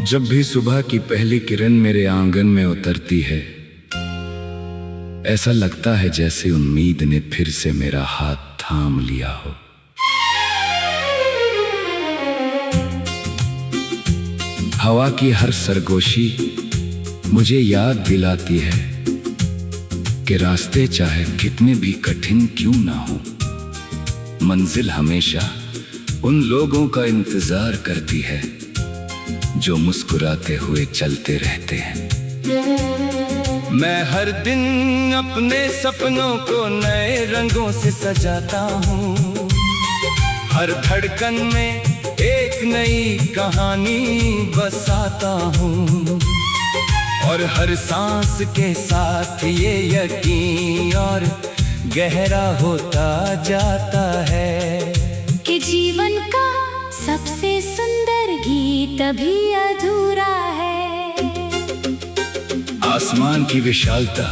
जब भी सुबह की पहली किरण मेरे आंगन में उतरती है, ऐसा लगता है जैसे उम्मीद ने फिर से मेरा हाथ थाम लिया हो। हवा की हर सरगोशी मुझे याद दिलाती है कि रास्ते चाहे कितने भी कठिन क्यों ना हो, मंजिल हमेशा उन लोगों का इंतजार करती है जो मुस्कुराते हुए चलते रहते हैं। मैं हर दिन अपने सपनों को नए रंगों से सजाता हूँ, हर धड़कन में एक नई कहानी बसाता हूँ, और हर सांस के साथ ये यकीन और गहरा होता जाता है कि जीवन का सबसे सुंदर गीत अभी अधूरा है। आसमान की विशालता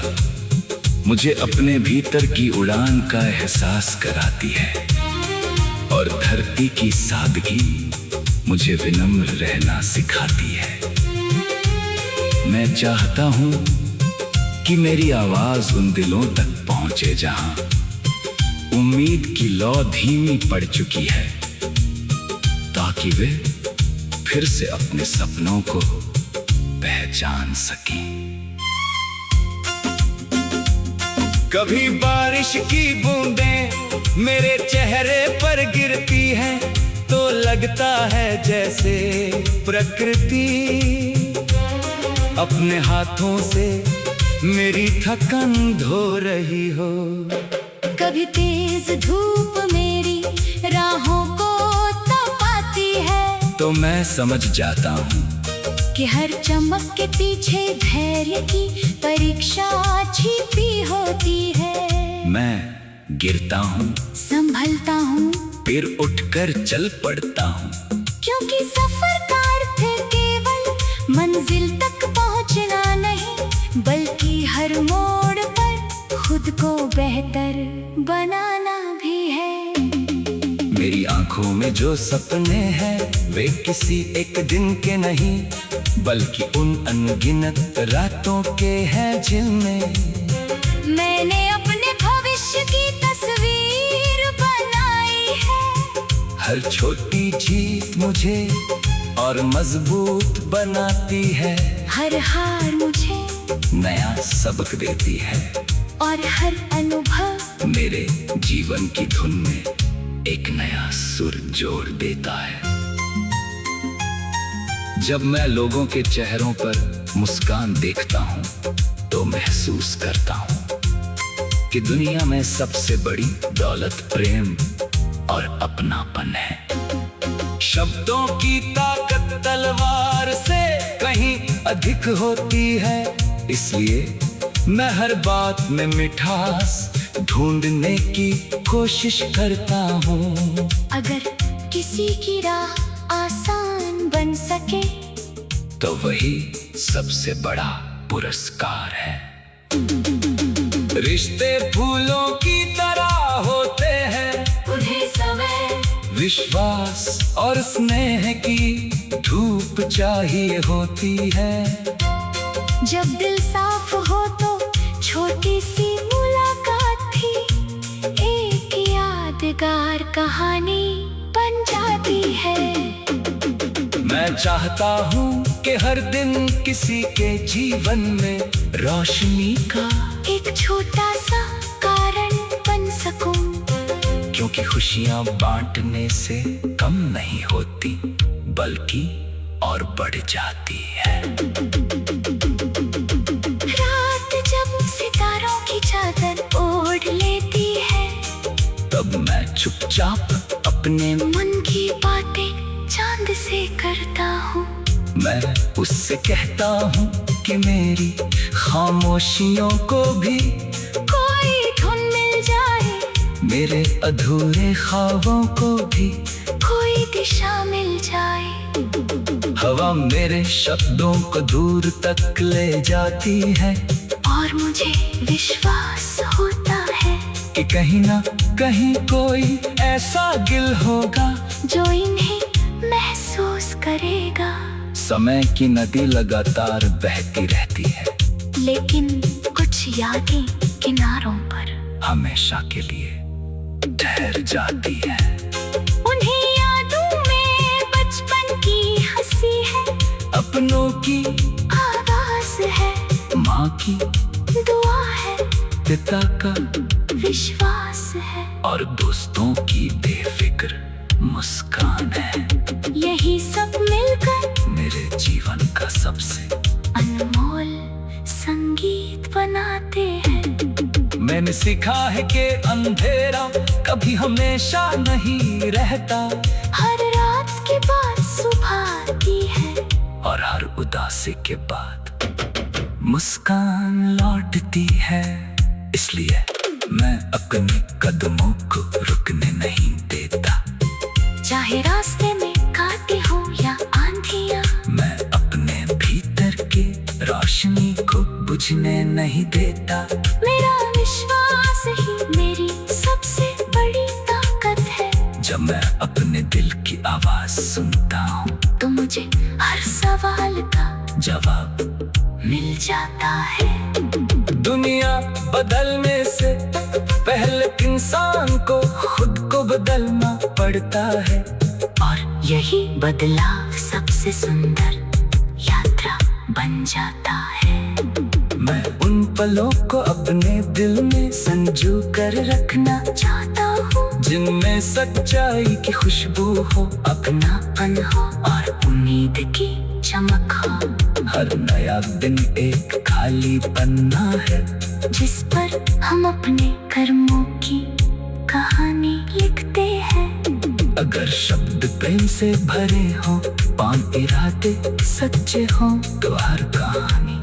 मुझे अपने भीतर की उड़ान का एहसास कराती है, और धरती की सादगी मुझे विनम्र रहना सिखाती है। मैं चाहता हूँ कि मेरी आवाज उन दिलों तक पहुँचे जहाँ उम्मीद की लौ धीमी पड़ चुकी है, ताकि वे फिर से अपने सपनों को पहचान सकें। कभी बारिश की बूंदें मेरे चेहरे पर गिरती हैं तो लगता है जैसे प्रकृति अपने हाथों से मेरी थकन धो रही हो। कभी तेज धूप मेरी राहों को तपाती है तो मैं समझ जाता हूँ कि हर चमक के पीछे धैर्य की परीक्षा छिपी होती है। मैं गिरता हूँ, संभलता हूँ, फिर उठकर चल पड़ता हूँ, क्योंकि सफर का अर्थ केवल मंजिल तक पहुँचना नहीं, बल्कि हर मोड़ पर खुद को बेहतर बनाना भी है। मेरी आंखों में जो सपने हैं वे किसी एक दिन के नहीं, बल्कि उन अनगिनत रातों के हैं जिनमें मैंने अपने भविष्य की तस्वीर बनाई है। हर छोटी जीत मुझे और मजबूत बनाती है, हर हार मुझे नया सबक देती है, और हर अनुभव मेरे जीवन की धुन में एक नया सुर जोड़ देता है। जब मैं लोगों के चेहरों पर मुस्कान देखता हूँ तो महसूस करता हूँ कि दुनिया में सबसे बड़ी दौलत प्रेम और अपनापन है। शब्दों की ताकत तलवार से कहीं अधिक होती है, इसलिए मैं हर बात में मिठास ढूंढने की कोशिश करता हूँ। अगर किसी की राह आसान बन सके तो वही सबसे बड़ा पुरस्कार है। रिश्ते फूलों की तरह होते हैं, उन्हें समय, विश्वास और स्नेह की धूप चाहिए होती है। जब दिल साफ हो तो छोटी सी मुलाकात थी एक यादगार कहानी बन जाती है। मैं चाहता हूँ कि हर दिन किसी के जीवन में रोशनी का एक छोटा सा कारण बन सकूं, क्योंकि खुशियाँ बांटने से कम नहीं होती बल्कि और बढ़ जाती है। रात जब सितारों की चादर ओढ़ लेती है तब मैं चुपचाप अपने मन की बातें चांद से करता हूँ। मैं उससे कहता हूँ कि मेरी खामोशियों को भी कोई धुन मिल जाए, मेरे अधूरे ख्वाबों को भी कोई दिशा मिल जाए। हवा मेरे शब्दों को दूर तक ले जाती है, और मुझे विश्वास होता है कि कहीं ना कहीं कोई ऐसा दिल होगा जो इन्हें महसूस करेगा। समय की नदी लगातार बहती रहती है, लेकिन कुछ यादें किनारों पर हमेशा के लिए ठहर जाती है। उन्हीं यादों में बचपन की हंसी है, अपनों की आवाज है, माँ की दुआ है, पिता का विश्वास है, और दोस्तों की बेफिक्र मुस्कान है। यही सब मिलकर मेरे जीवन का सबसे अनमोल संगीत बनाते हैं। मैंने सीखा है कि अंधेरा कभी हमेशा नहीं रहता, हर रात के बाद सुबह आती है, और हर उदासी के बाद मुस्कान लौटती है। इसलिए मैं अपने कदमों को रुकने नहीं देता, चाहे रास्ते में कांटे हो या आंधियां। मैं अपने भीतर के रोशनी को बुझने नहीं देता। मेरा विश्वास ही मेरी सबसे बड़ी ताकत है। जब मैं अपने दिल की आवाज सुनता हूँ, तो मुझे हर सवाल का जवाब मिल जाता है। दुनिया बदलने से पहले इंसान को खुद को बदलना पड़ता है, और यही बदलाव सबसे सुंदर यात्रा बन जाता है। मैं उन पलों को अपने दिल में संजो कर रखना चाहता हूँ जिनमें सच्चाई की खुशबू हो, अपनापन हो और उम्मीद की चमक हो। हर नया दिन एक खाली पन्ना है, जिस पर हम अपने कर्मों की कहानी लिखते हैं। अगर शब्द प्रेम से भरे हो, पान इरादे सच्चे हो, तो हर कहानी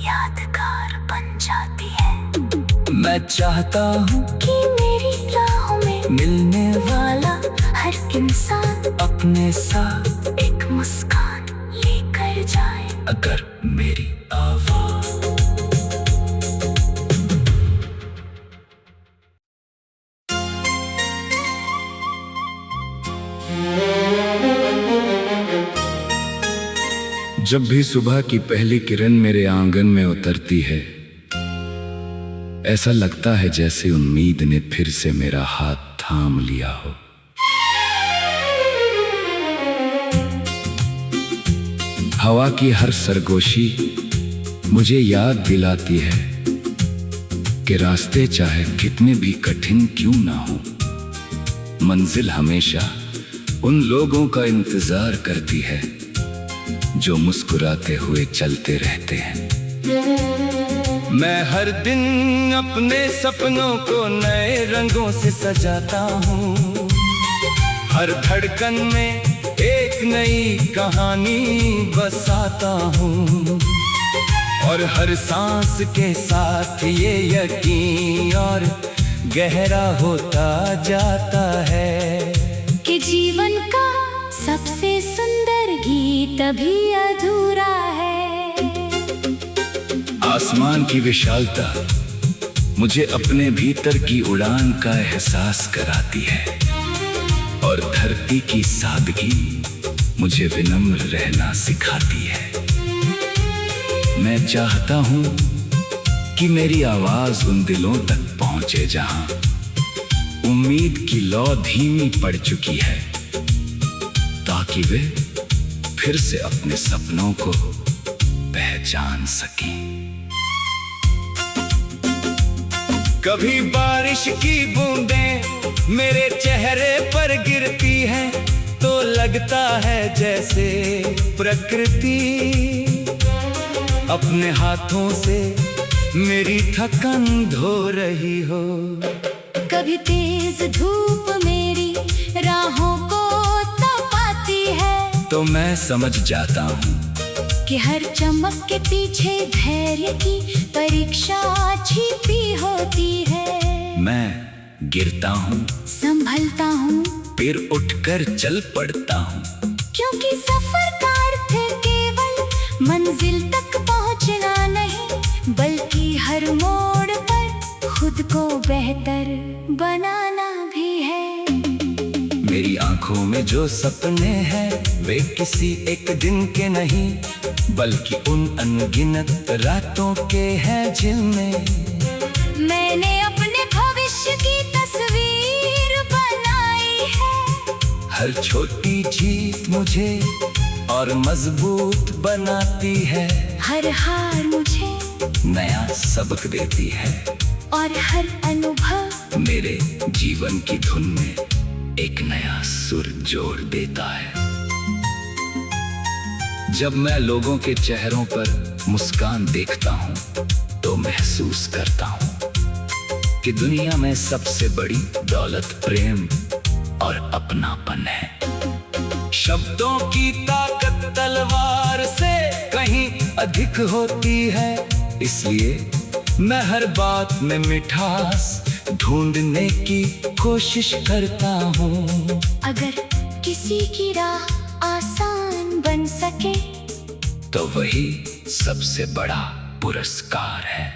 यादगार बन जाती है। मैं चाहता हूँ कि मेरी राहों में मिलने वाला हर इंसान अपने साथ एक मुस्कान लेकर जाए। अगर मेरी आवाज जब भी सुबह की पहली किरण मेरे आंगन में उतरती है, ऐसा लगता है जैसे उम्मीद ने फिर से मेरा हाथ थाम लिया हो। हवा की हर सरगोशी मुझे याद दिलाती है कि रास्ते चाहे कितने भी कठिन क्यों ना हो, मंजिल हमेशा उन लोगों का इंतजार करती है जो मुस्कुराते हुए चलते रहते हैं। मैं हर दिन अपने सपनों को नए रंगों से सजाता हूँ, हर धड़कन में एक नई कहानी बसाता हूँ, और हर सांस के साथ ये यकीन और गहरा होता जाता है कि जीवन का सबसे सुंदर गीत अभी अधूरा है। आसमान की विशालता मुझे अपने भीतर की उड़ान का एहसास कराती है, और धरती की सादगी मुझे विनम्र रहना सिखाती है। मैं चाहता हूँ कि मेरी आवाज उन दिलों तक पहुँचे जहाँ उम्मीद की लौ धीमी पड़ चुकी है, ताकि वे फिर से अपने सपनों को पहचान सकें। कभी बारिश की बूंदें मेरे चेहरे पर गिरती हैं, तो लगता है जैसे प्रकृति अपने हाथों से मेरी थकन धो रही हो। कभी तेज धूप मेरी राहों को तपाती है, तो मैं समझ जाता हूँ कि हर चमक के पीछे धैर्य की परीक्षा छिपी होती है। मैं गिरता हूँ, संभलता हूँ, फिर उठकर चल पड़ता हूँ, क्योंकि सफर का अर्थ केवल मंजिल तक पहुँचना नहीं, बल्कि हर मोड़ पर खुद को बेहतर बनाना भी है। मेरी आंखों में जो सपने हैं वे किसी एक दिन के नहीं बल्कि उन अनगिनत रातों के हैं जिनमें मैंने अपने भविष्य की तस्वीर बनाई है। हर छोटी जीत मुझे और मजबूत बनाती है। हर हार मुझे नया सबक देती है और हर अनुभव मेरे जीवन की धुन में एक नया सुर जोड़ देता है। जब मैं लोगों के चेहरों पर मुस्कान देखता हूँ तो महसूस करता हूँ कि दुनिया में सबसे बड़ी दौलत प्रेम और अपनापन है। शब्दों की ताकत तलवार से कहीं अधिक होती है, इसलिए मैं हर बात में मिठास ढूंढने की कोशिश करता हूँ। अगर किसी की राह आसान बन सके तो वही सबसे बड़ा पुरस्कार है।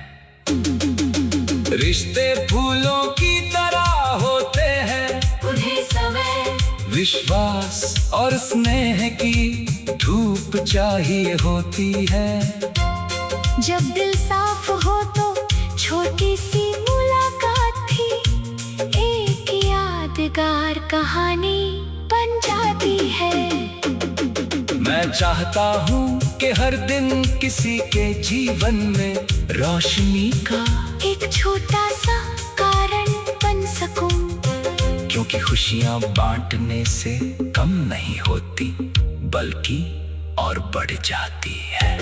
रिश्ते फूलों की तरह होते हैं, उन्हें समय विश्वास और स्नेह की धूप चाहिए होती है। जब दिल साफ हो तो छोटी सी मुलाकात भी एक यादगार कहानी बन जाती है। मैं चाहता हूँ कि हर दिन किसी के जीवन में रोशनी का एक छोटा सा कारण बन सकूं, क्योंकि खुशियाँ बांटने से कम नहीं होती बल्कि और बढ़ जाती है।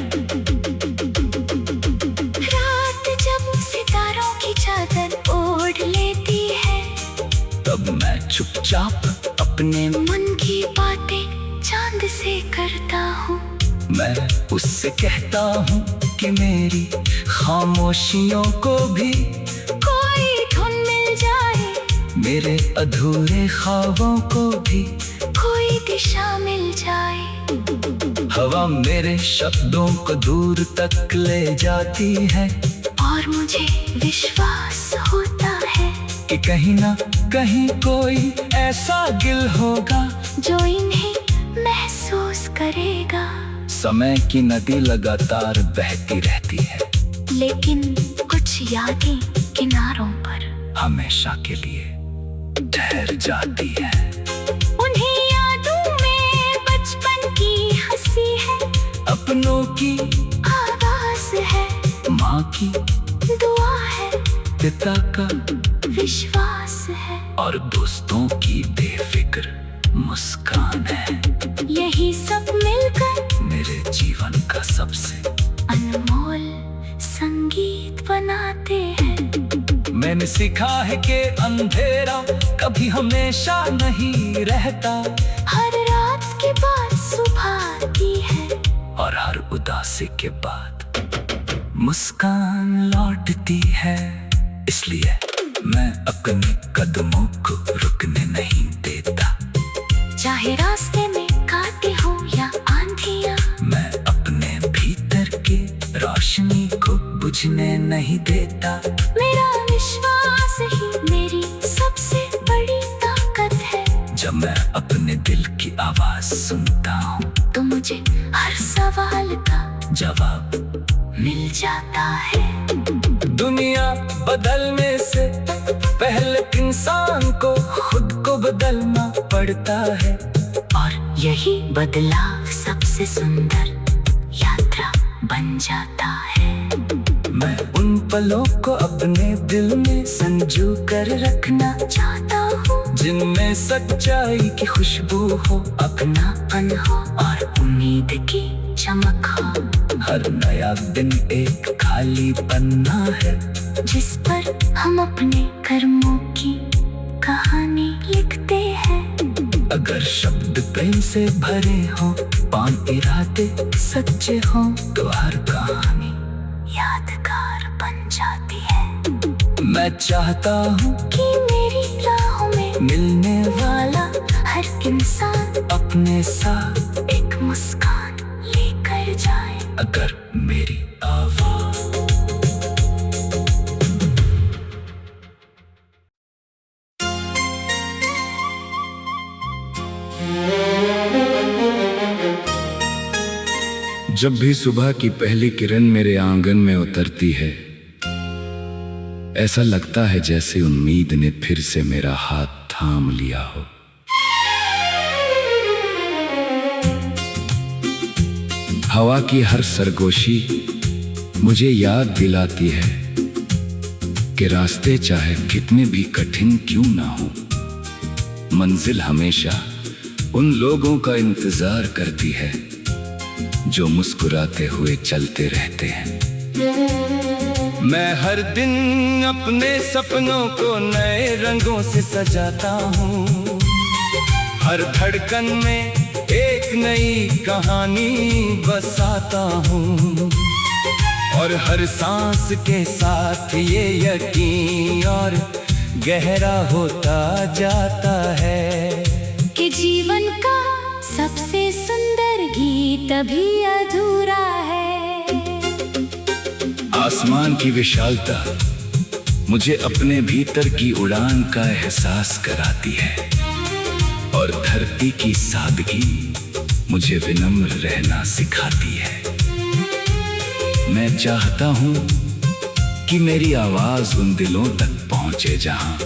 रात जब सितारों की चादर ओढ़ लेती है तब मैं चुपचाप अपने मन की बातें चांद से करता हूँ। मैं उससे कहता हूँ कि मेरी खामोशियों को भी कोई धुन मिल जाए, मेरे अधूरे ख्वाबों को भी कोई दिशा मिल जाए। हवा मेरे शब्दों को दूर तक ले जाती है और मुझे विश्वास होता है कि कहीं ना कहीं कोई ऐसा दिल होगा जो इन्हें महसूस करेगा। समय की नदी लगातार बहती रहती है, लेकिन कुछ यादें किनारों पर हमेशा के लिए ठहर जाती है। उन्हीं यादों में बचपन की हंसी है, अपनों की आवाज है, माँ की दुआ है, पिता का विश्वास है और दोस्तों की बेफिक्र मुस्कान है। यही सब मिलकर मेरे जीवन का सबसे अनमोल संगीत बनाते हैं। मैंने सीखा है कि अंधेरा कभी हमेशा नहीं रहता, हर रात के बाद सुबह आती है और हर उदासी के बाद मुस्कान लौटती है। इसलिए मैं अपने कदमों को रुकने नहीं देता, चाहे रास्ते में कांटे हो या आंधियां। मैं अपने भीतर की रोशनी को बुझने नहीं देता। मेरा विश्वास ही मेरी सबसे बड़ी ताकत है। जब मैं अपने दिल की आवाज सुनता हूँ तो मुझे हर सवाल का जवाब मिल जाता है। दुनिया बदलने से पहले इंसान को खुद को बदलना पड़ता है, और यही बदलाव सबसे सुंदर यात्रा बन जाता है। मैं उन पलों को अपने दिल में संजो कर रखना चाहता हूँ जिनमें सच्चाई की खुशबू हो, अपनापन हो और उम्मीद की चमक हो। हर नया दिन एक खाली पन्ना है जिस पर हम अपने कर्मों की कहानी लिखते हैं। अगर शब्द प्रेम से भरे हो, पान इरादे सच्चे हो, तो हर कहानी यादगार बन जाती है। मैं चाहता हूँ कि मेरी राहों में मिलने वाला हर इंसान अपने साथ एक मुस्कान लेकर जाए। अगर मेरी आवाज जब भी सुबह की पहली किरण मेरे आंगन में उतरती है, ऐसा लगता है जैसे उम्मीद ने फिर से मेरा हाथ थाम लिया हो। हवा की हर सरगोशी मुझे याद दिलाती है कि रास्ते चाहे कितने भी कठिन क्यों ना हो, मंजिल हमेशा उन लोगों का इंतजार करती है जो मुस्कुराते हुए चलते रहते हैं। मैं हर दिन अपने सपनों को नए रंगों से सजाता हूँ, हर धड़कन में एक नई कहानी बसाता हूँ, और हर सांस के साथ ये यकीन और गहरा होता जाता है कि जीवन का सबसे सुंदर गीत अभी अधूरा है। आसमान की विशालता मुझे अपने भीतर की उड़ान का एहसास कराती है, और धरती की सादगी मुझे विनम्र रहना सिखाती है। मैं चाहता हूँ कि मेरी आवाज उन दिलों तक पहुँचे जहाँ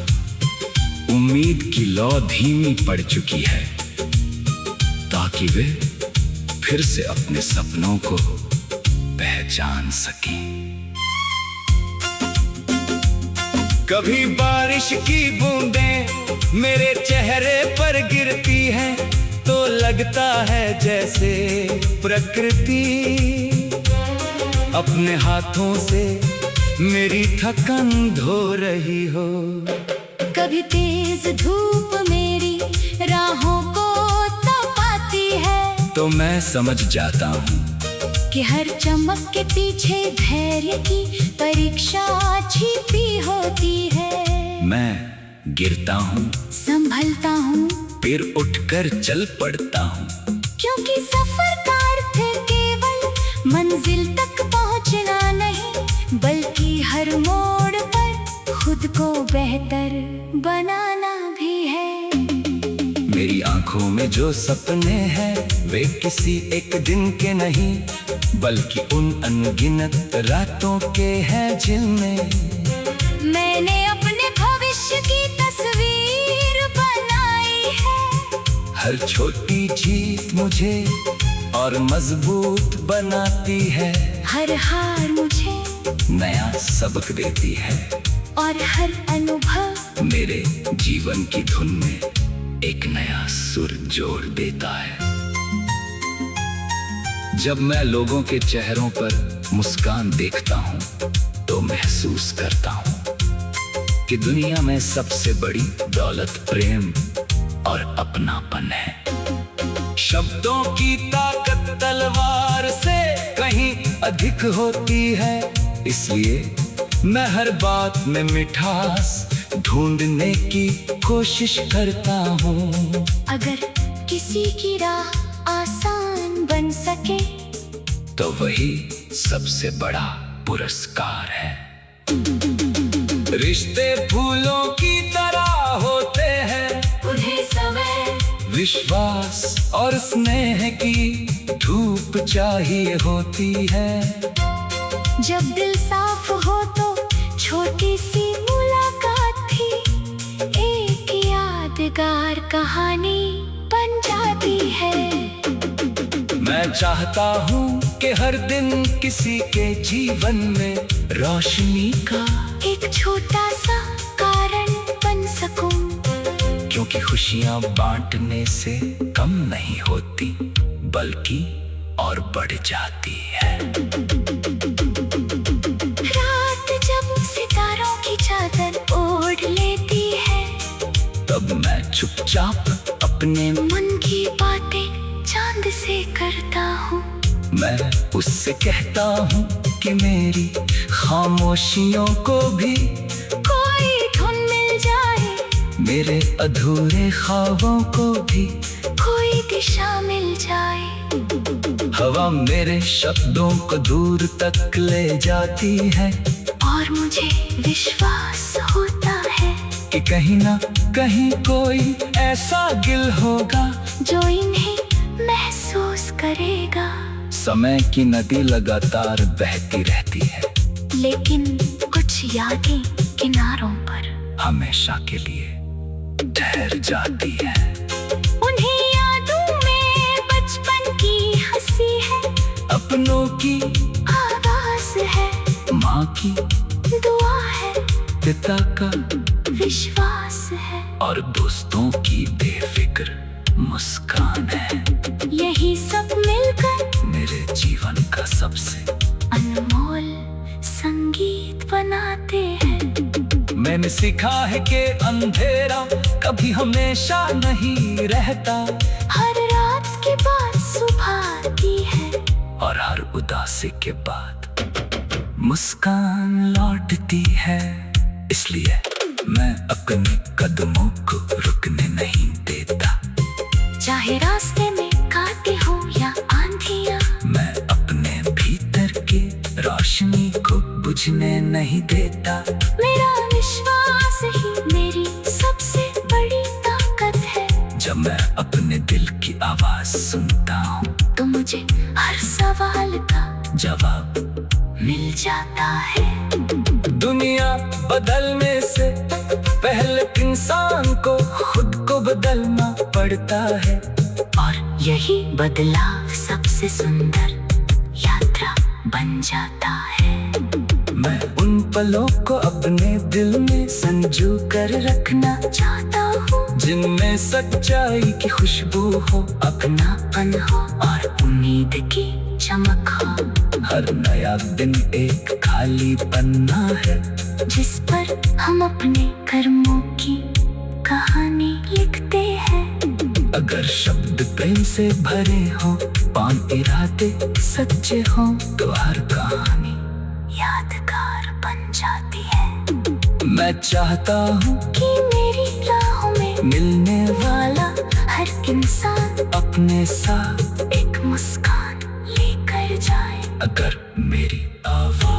उम्मीद की लौ धीमी पड़ चुकी है, ताकि वे फिर से अपने सपनों को पहचान सकें। कभी बारिश की बूंदें मेरे चेहरे पर गिरती हैं तो लगता है जैसे प्रकृति अपने हाथों से मेरी थकन धो रही हो। कभी तेज धूप मेरी राहों को तपाती है तो मैं समझ जाता हूँ कि हर चमक के पीछे धैर्य की परीक्षा छिपी होती है। मैं गिरता हूँ, संभलता हूँ, फिर उठकर चल पड़ता हूँ, क्योंकि सफर का अर्थ केवल मंजिल तक पहुँचना नहीं, बल्कि हर मोड़ पर खुद को बेहतर बनाना भी है। मेरी आंखों में जो सपने हैं वे किसी एक दिन के नहीं, बल्कि उन अनगिनत रातों के हैं जिनमें मैंने अपने भविष्य की तस्वीर बनाई है। हर छोटी जीत मुझे और मजबूत बनाती है, हर हार मुझे नया सबक देती है, और हर अनुभव मेरे जीवन की धुन में एक नया सुर जोड़ देता है। जब मैं लोगों के चेहरों पर मुस्कान देखता हूँ तो महसूस करता हूँ कि दुनिया में सबसे बड़ी दौलत प्रेम और अपनापन है। शब्दों की ताकत तलवार से कहीं अधिक होती है, इसलिए मैं हर बात में मिठास ढूंढने की कोशिश करता हूँ। अगर किसी की राह आसान बन सके तो वही सबसे बड़ा पुरस्कार है। रिश्ते फूलों की तरह होते हैं, उन्हें समय, विश्वास और स्नेह की धूप चाहिए होती है। जब दिल साफ हो तो छोटी सी मुलाकात भी एक यादगार कहानी बन जाती है। मैं चाहता हूँ कि हर दिन किसी के जीवन में रोशनी का एक छोटा सा कारण बन सकूं, क्योंकि खुशियाँ बांटने से कम नहीं होती बल्कि और बढ़ जाती है। रात जब सितारों की चादर ओढ़ लेती है तब मैं चुपचाप अपने मन की बातें चांद से करता हूँ। मैं उससे कहता हूँ कि मेरी खामोशियों को भी कोई धुन मिल जाए, मेरे अधूरे ख्वाबों को भी कोई दिशा मिल जाए। हवा मेरे शब्दों को दूर तक ले जाती है, और मुझे विश्वास होता है कि कहीं ना कहीं कोई ऐसा दिल होगा जो इन्हें महसूस करेगा। समय की नदी लगातार बहती रहती है, लेकिन कुछ यादें किनारों पर हमेशा के लिए ठहर जाती है। उन्हीं यादों में बचपन की हंसी है, अपनों की आवाज है, माँ की दुआ है, पिता का विश्वास है, और दोस्तों की बेफिक्र मुस्कान है। यही सब मिलकर मेरे जीवन का सबसे अनमोल संगीत बनाते हैं। मैंने सीखा है कि अंधेरा कभी हमेशा नहीं रहता, हर रात के बाद सुबह आती है, और हर उदासी के बाद मुस्कान लौटती है। इसलिए मैं अपने कदमों को रुकने नहीं देता, चाहे रास्ते में कांटे हो या आंधियां। मैं अपने भीतर के रोशनी को बुझने नहीं देता। मेरा विश्वास ही मेरी सबसे बड़ी ताकत है। जब मैं अपने दिल की आवाज सुनता हूँ तो मुझे हर सवाल का जवाब मिल जाता है। दुनिया बदलने से पहले इंसान को खुद को बदलना पड़ता है, और यही बदलाव सबसे सुंदर यात्रा बन जाता है। मैं उन पलों को अपने दिल में संजो कर रखना चाहता हूँ जिनमें सच्चाई की खुशबू हो, अपनापन हो और उम्मीद की चमक हो। हर नया दिन एक खाली पन्ना है जिस पर हम अपने कर्मों की कहानी लिखते हैं। अगर शब्द प्रेम से भरे हो, पान इरादे सच्चे हो, तो हर कहानी यादगार बन जाती है। मैं चाहता हूँ कि मेरी राहों में मिलने वाला हर इंसान अपने साथ एक मुस्कान लेकर जाए। अगर मेरी आवाज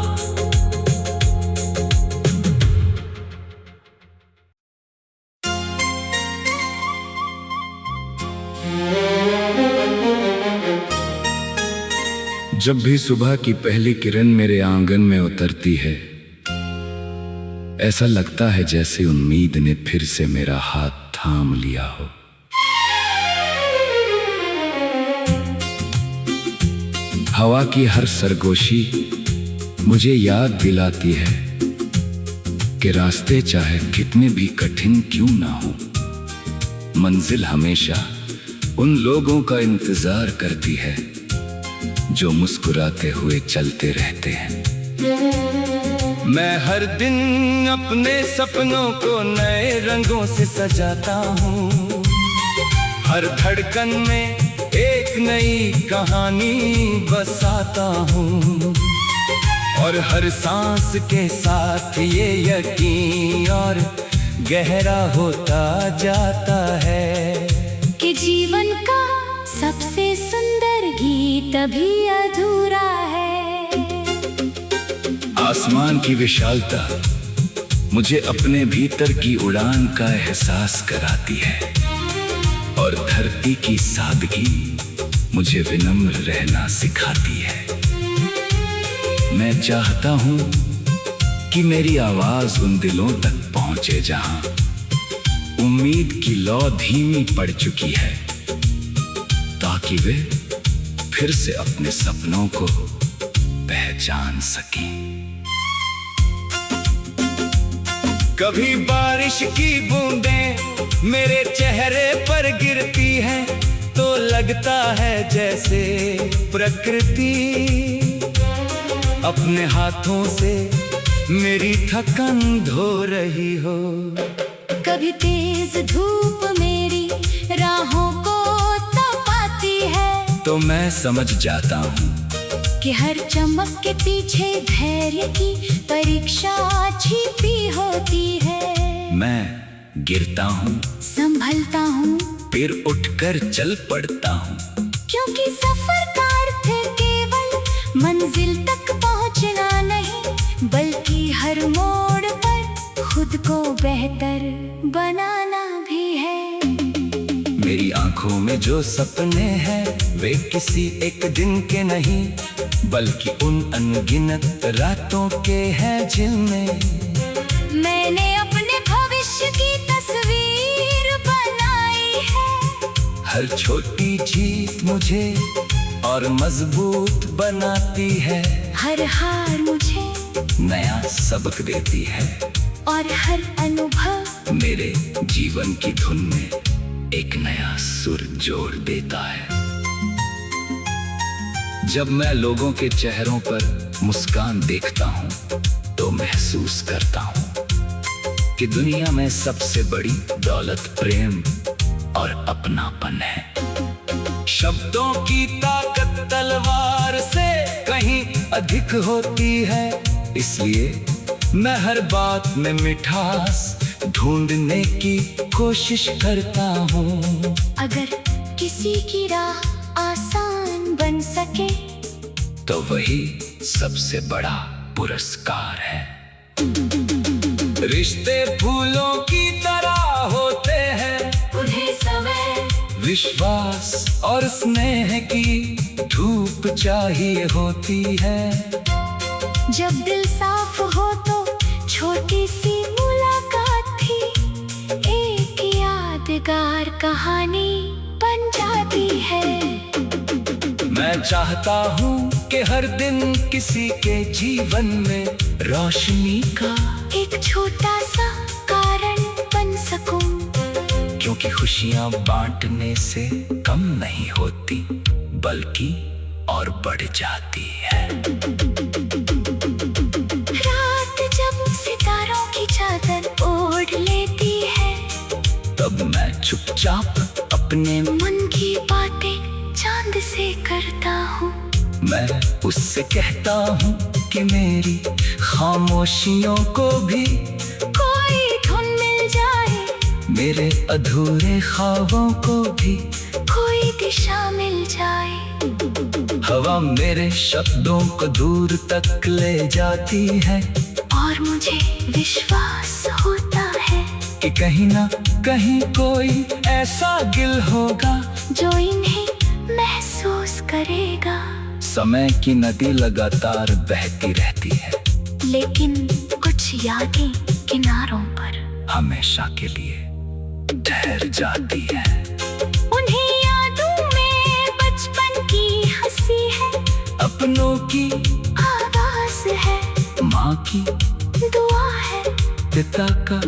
जब भी सुबह की पहली किरण मेरे आंगन में उतरती है, ऐसा लगता है जैसे उम्मीद ने फिर से मेरा हाथ थाम लिया हो। हवा की हर सरगोशी मुझे याद दिलाती है कि रास्ते चाहे कितने भी कठिन क्यों ना हो, मंजिल हमेशा उन लोगों का इंतजार करती है जो मुस्कुराते हुए चलते रहते हैं। मैं हर दिन अपने सपनों को नए रंगों से सजाता हूँ, हर धड़कन में एक नई कहानी बसाता हूँ, और हर सांस के साथ ये यकीन और गहरा होता जाता है कि जीवन का सबसे सुंदर गीत अभी अधूरा है। आसमान की विशालता मुझे अपने भीतर की उड़ान का एहसास कराती है, और धरती की सादगी मुझे विनम्र रहना सिखाती है। मैं चाहता हूँ कि मेरी आवाज उन दिलों तक पहुँचे जहाँ उम्मीद की लौ धीमी पड़ चुकी है, ताकि वे फिर से अपने सपनों को पहचान सकें। कभी बारिश की बूंदें मेरे चेहरे पर गिरती हैं तो लगता है जैसे प्रकृति अपने हाथों से मेरी थकन धो रही हो। कभी तेज धूप मेरी राहों को तपाती है तो मैं समझ जाता हूँ कि हर चमक के पीछे धैर्य की परीक्षा छिपी होती है। मैं गिरता हूँ, संभलता हूँ, फिर उठकर चल पड़ता हूँ, क्योंकि सफर का अर्थ केवल मंजिल तक पहुँचना नहीं, बल्कि हर मोड़ पर खुद को बेहतर बनाना भी है। मेरी आंखों में जो सपने हैं वे किसी एक दिन के नहीं, बल्कि उन अनगिनत रातों के हैं जिनमें मैंने अपने भविष्य की तस्वीर बनाई है। हर छोटी जीत मुझे और मजबूत बनाती है, हर हार मुझे नया सबक देती है, और हर अनुभव मेरे जीवन की धुन में एक नया सुर जोड़ देता है। जब मैं लोगों के चेहरों पर मुस्कान देखता हूँ तो महसूस करता हूँ कि दुनिया में सबसे बड़ी दौलत प्रेम और अपनापन है। शब्दों की ताकत तलवार से कहीं अधिक होती है, इसलिए मैं हर बात में मिठास ढूंढने की कोशिश करता हूँ। अगर किसी की राह आसान बन सके तो वही सबसे बड़ा पुरस्कार है। रिश्ते फूलों की तरह होते हैं, उन्हें समय, विश्वास और स्नेह की धूप चाहिए होती है। जब दिल साफ हो तो छोटी सी मुलाकात थी एक यादगार कहानी बन जाती है। मैं चाहता हूँ कि हर दिन किसी के जीवन में रोशनी का एक छोटा सा कारण बन सकूं, क्योंकि खुशियाँ बांटने से कम नहीं होती बल्कि और बढ़ जाती है। रात जब सितारों की चादर ओढ़ लेती है तब मैं चुपचाप अपने मन की बातें चांद से करता हूँ। मैं उससे कहता हूँ कि मेरी खामोशियों को भी कोई धुन मिल जाए, मेरे अधूरे ख्वाबों को भी कोई दिशा मिल जाए। हवा मेरे शब्दों को दूर तक ले जाती है, और मुझे विश्वास होता है कि कहीं ना कहीं कोई ऐसा दिल होगा जो इन्हें महसूस करेगा। समय की नदी लगातार बहती रहती है, लेकिन कुछ यादें किनारों पर हमेशा के लिए ठहर जाती है। उन्हीं यादों में बचपन की हंसी है, अपनों की आवाज है, माँ की दुआ है, पिता का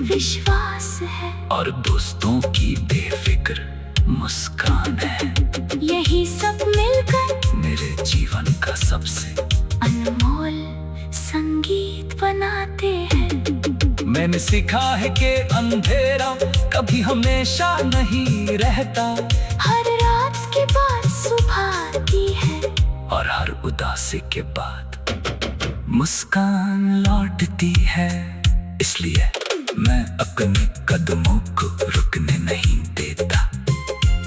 विश्वास है, और दोस्तों की बेफिक्र मुस्कान है। यही सब मिलकर मेरे जीवन का सबसे अनमोल संगीत बनाते हैं। मैंने सीखा है कि अंधेरा कभी हमेशा नहीं रहता, हर रात के बाद सुबह आती है, और हर उदासी के बाद मुस्कान लौटती है। इसलिए मैं अपने कदमों को रुकने नहीं देता,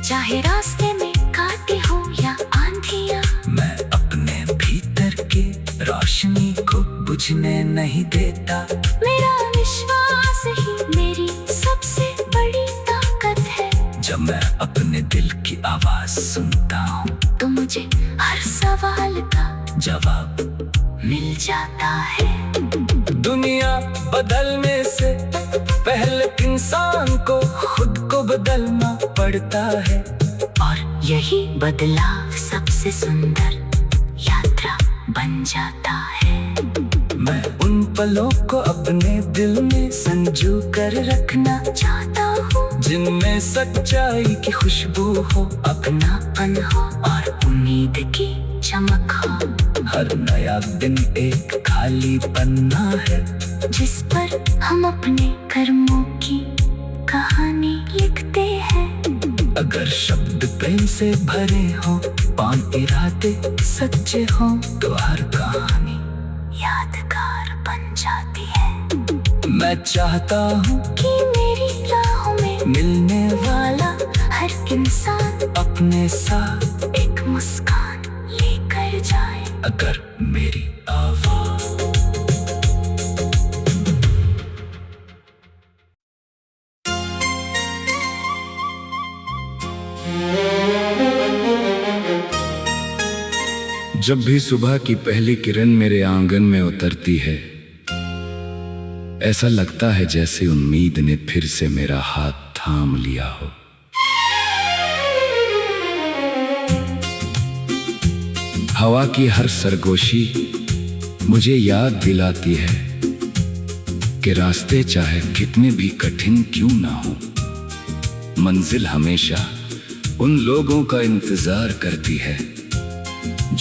चाहे रास्ते में काटे हो या आंधियां। मैं अपने भीतर के रोशनी को बुझने नहीं देता। मेरा विश्वास ही मेरी सबसे बड़ी ताकत है। जब मैं अपने दिल की आवाज सुनता हूँ तो मुझे हर सवाल का जवाब मिल जाता है। दुनिया बदलने से पहले इंसान को खुद को बदलना पड़ता है, और यही बदलाव सबसे सुंदर यात्रा बन जाता है। मैं उन पलों को अपने दिल में संजो कर रखना चाहता हूँ जिनमें सच्चाई की खुशबू हो, अपनापन हो और उम्मीद की चमक हो। हर नया दिन एक खाली पन्ना है जिस पर हम अपने कर्मों की कहानी लिखते हैं। अगर शब्द प्रेम से भरे हो, पान इरादे सच्चे हो, तो हर कहानी यादगार बन जाती है। मैं चाहता हूँ कि मेरी राहों में मिलने वाला हर इंसान अपने साथ एक मुस्कान लेकर जाए। अगर मेरी आवाज जब भी सुबह की पहली किरण मेरे आंगन में उतरती है, ऐसा लगता है जैसे उम्मीद ने फिर से मेरा हाथ थाम लिया हो। हवा की हर सरगोशी मुझे याद दिलाती है कि रास्ते चाहे कितने भी कठिन क्यों ना हो, मंजिल हमेशा उन लोगों का इंतजार करती है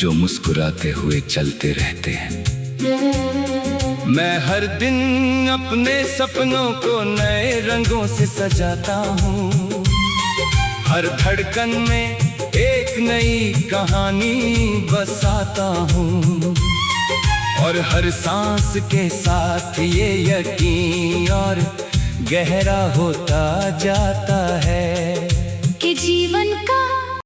जो मुस्कुराते हुए चलते रहते हैं। मैं हर दिन अपने सपनों को नए रंगों से सजाता हूँ, हर धड़कन में एक नई कहानी बसाता हूँ, और हर सांस के साथ ये यकीन और गहरा होता जाता है